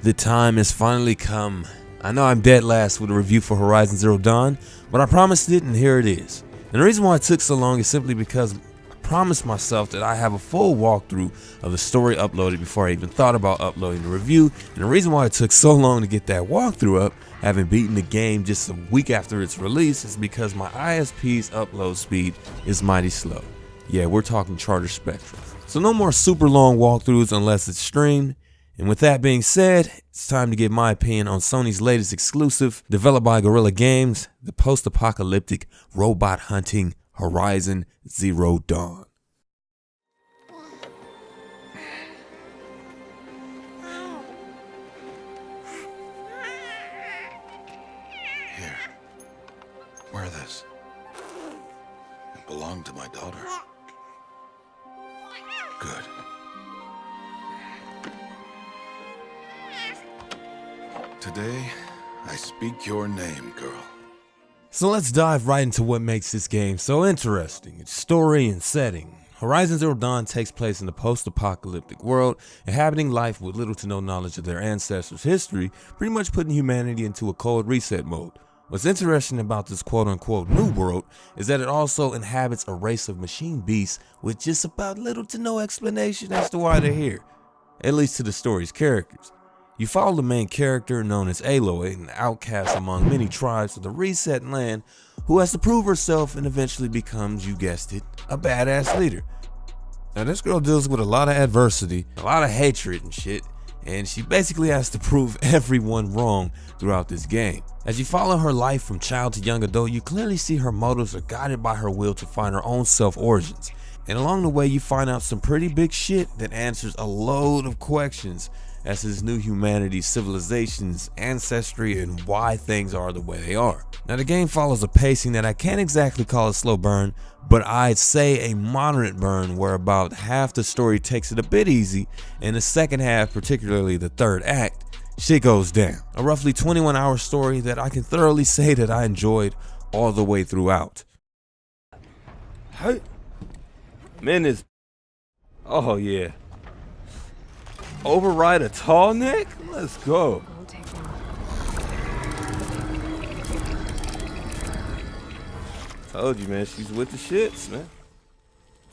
The time has finally come. I know I'm dead last with a review for Horizon Zero Dawn, but I promised it and here it is. And the reason why it took so long is simply because I promised myself that I have a full walkthrough of the story uploaded before I even thought about uploading the review. And the reason why it took so long to get that walkthrough up, having beaten the game just a week after its release, is because my ISP's upload speed is mighty slow. Yeah, we're talking Charter Spectrum. So no more super long walkthroughs unless it's streamed. And with that being said, it's time to give my opinion on Sony's latest exclusive, developed by Guerrilla Games, the post-apocalyptic robot hunting Horizon Zero Dawn. Here, wear this. It belonged to my daughter. Good. Today, I speak your name, girl. So let's dive right into what makes this game so interesting, its story and setting. Horizon Zero Dawn takes place in the post-apocalyptic world, inhabiting life with little to no knowledge of their ancestors' history, pretty much putting humanity into a cold reset mode. What's interesting about this quote-unquote new world is that it also inhabits a race of machine beasts with just about little to no explanation as to why they're here, at least to the story's characters. You follow the main character known as Aloy, an outcast among many tribes of the reset land, who has to prove herself and eventually becomes, you guessed it, a badass leader. Now this girl deals with a lot of adversity, a lot of hatred and shit, and she basically has to prove everyone wrong throughout this game. As you follow her life from child to young adult, you clearly see her motives are guided by her will to find her own self-origins. And along the way you find out some pretty big shit that answers a load of questions as his new humanity's civilization's ancestry and why things are the way they are. Now the game follows a pacing that I can't exactly call a slow burn, but I'd say a moderate burn where about half the story takes it a bit easy, and the second half, particularly the third act, shit goes down. A roughly 21-hour story that I can thoroughly say that I enjoyed all the way throughout. Hey, man, is oh yeah. Override a tall neck? Let's go. Told you, man, she's with the shits, man.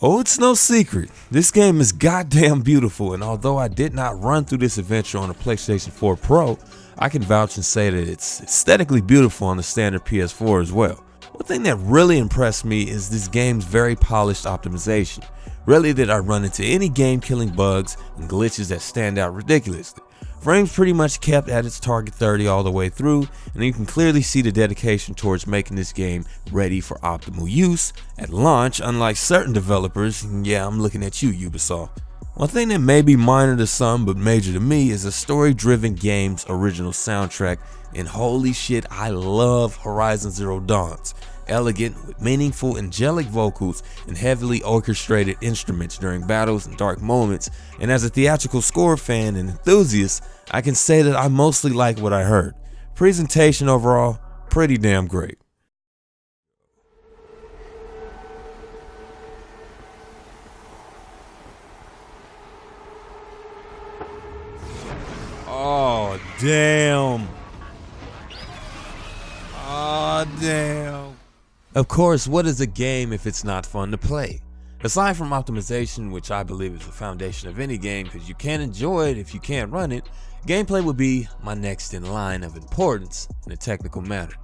Oh, it's no secret. This game is goddamn beautiful, and although I did not run through this adventure on a PlayStation 4 Pro, I can vouch and say that it's aesthetically beautiful on the standard PS4 as well. One thing that really impressed me is this game's very polished optimization. Rarely did I run into any game-killing bugs and glitches that stand out ridiculously. Frames pretty much kept at its target 30 all the way through, and you can clearly see the dedication towards making this game ready for optimal use at launch, unlike certain developers. Yeah, I'm looking at you, Ubisoft. One thing that may be minor to some but major to me is a story-driven game's original soundtrack, and holy shit, I love Horizon Zero Dawn's. Elegant, with meaningful, angelic vocals and heavily orchestrated instruments during battles and dark moments, and as a theatrical score fan and enthusiast, I can say that I mostly like what I heard. Presentation overall, pretty damn great. Oh damn. Oh damn. Of course, what is a game if it's not fun to play? Aside from optimization, which I believe is the foundation of any game because you can't enjoy it if you can't run it, gameplay would be my next in line of importance in a technical matter.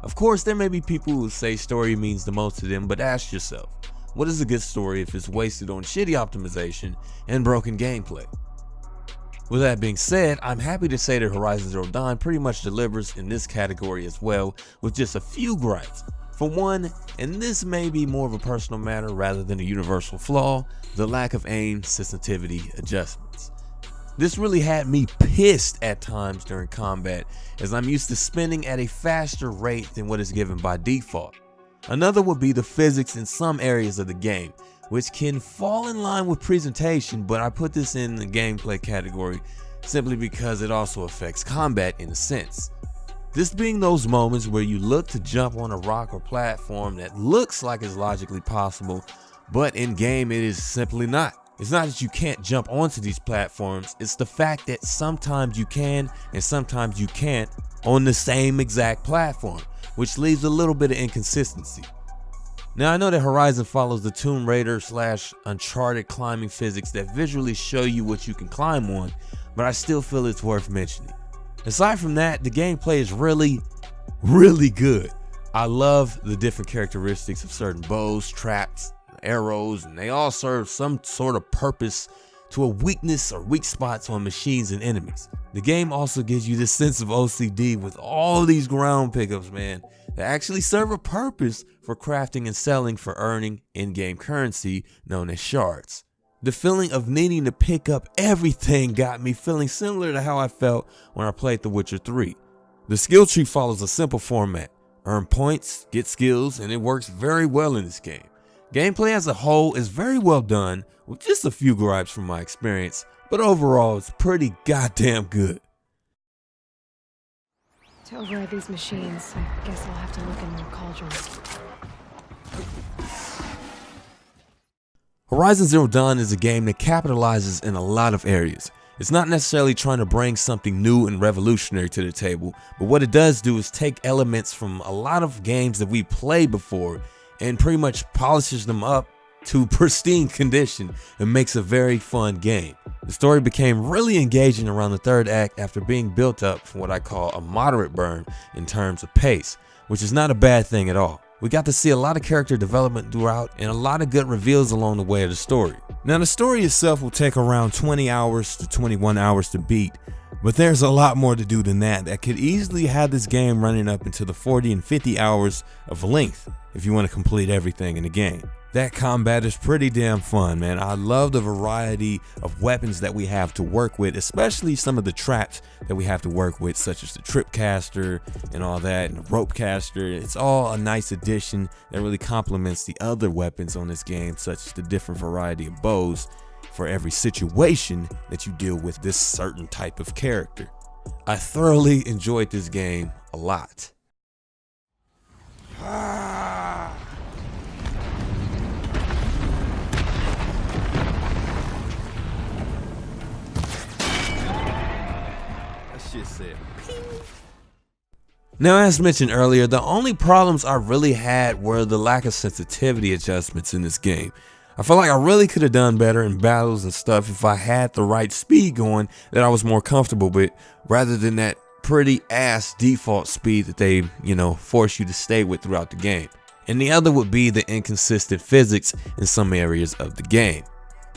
Of course, there may be people who say story means the most to them, but ask yourself, what is a good story if it's wasted on shitty optimization and broken gameplay? With that being said, I'm happy to say that Horizon Zero Dawn pretty much delivers in this category as well, with just a few gripes. For one, and this may be more of a personal matter rather than a universal flaw, the lack of aim sensitivity adjustments. This really had me pissed at times during combat, as I'm used to spinning at a faster rate than what is given by default. Another would be the physics in some areas of the game, which can fall in line with presentation, but I put this in the gameplay category simply because it also affects combat in a sense. This being those moments where you look to jump on a rock or platform that looks like it's logically possible, but in game it is simply not. It's not that you can't jump onto these platforms, it's the fact that sometimes you can and sometimes you can't on the same exact platform, which leaves a little bit of inconsistency. Now I know that Horizon follows the Tomb Raider / Uncharted climbing physics that visually show you what you can climb on, but I still feel it's worth mentioning. Aside from that, the gameplay is really good. I love the different characteristics of certain bows, traps, arrows, and they all serve some sort of purpose to a weakness or weak spots on machines and enemies. The game also gives you this sense of OCD with all these ground pickups, man, that actually serve a purpose for crafting and selling for earning in-game currency known as shards. The feeling of needing to pick up everything got me feeling similar to how I felt when I played The Witcher 3. The skill tree follows a simple format: earn points, get skills, and it works very well in this game. Gameplay as a whole is very well done, with just a few gripes from my experience, but overall it's pretty goddamn good. To override these machines, I guess I'll have to look in their cauldrons. Horizon Zero Dawn is a game that capitalizes in a lot of areas. It's not necessarily trying to bring something new and revolutionary to the table, but what it does do is take elements from a lot of games that we played before and pretty much polishes them up to pristine condition and makes a very fun game. The story became really engaging around the third act after being built up from what I call a moderate burn in terms of pace, which is not a bad thing at all. We got to see a lot of character development throughout and a lot of good reveals along the way of the story. Now the story itself will take around 20 hours to 21 hours to beat, but there's a lot more to do than that could easily have this game running up into the 40 and 50 hours of length if you want to complete everything in the game. That combat is pretty damn fun, man. I love the variety of weapons that we have to work with, especially some of the traps that we have to work with, such as the trip caster and all that, and the rope caster. It's all a nice addition that really complements the other weapons on this game, such as the different variety of bows for every situation that you deal with this certain type of character. I thoroughly enjoyed this game a lot. Now, as mentioned earlier, the only problems I really had were the lack of sensitivity adjustments in this game. I feel like I really could have done better in battles and stuff if I had the right speed going that I was more comfortable with, rather than that pretty ass default speed that they, force you to stay with throughout the game. And the other would be the inconsistent physics in some areas of the game.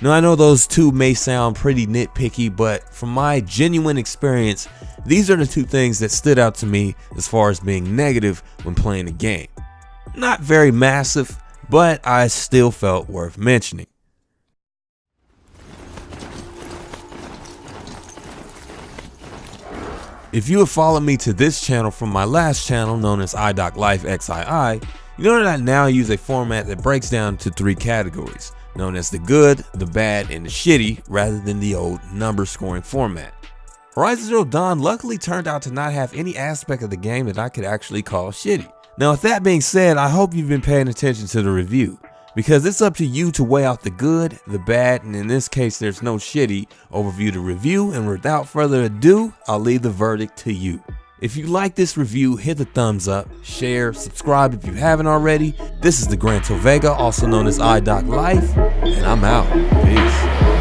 Now, I know those two may sound pretty nitpicky, but from my genuine experience, these are the two things that stood out to me as far as being negative when playing the game. Not very massive, but I still felt worth mentioning. If you have followed me to this channel from my last channel known as Addixx Life XII, you know that I now use a format that breaks down to 3 categories, known as the good, the bad, and the shitty, rather than the old number scoring format. Horizon Zero Dawn luckily turned out to not have any aspect of the game that I could actually call shitty. Now, with that being said, I hope you've been paying attention to the review, because it's up to you to weigh out the good, the bad, and in this case there's no shitty overview to review, and without further ado, I'll leave the verdict to you. If you like this review, hit the thumbs up, share, subscribe if you haven't already. This is the Grand Tovega, also known as Addixx Life, and I'm out. Peace.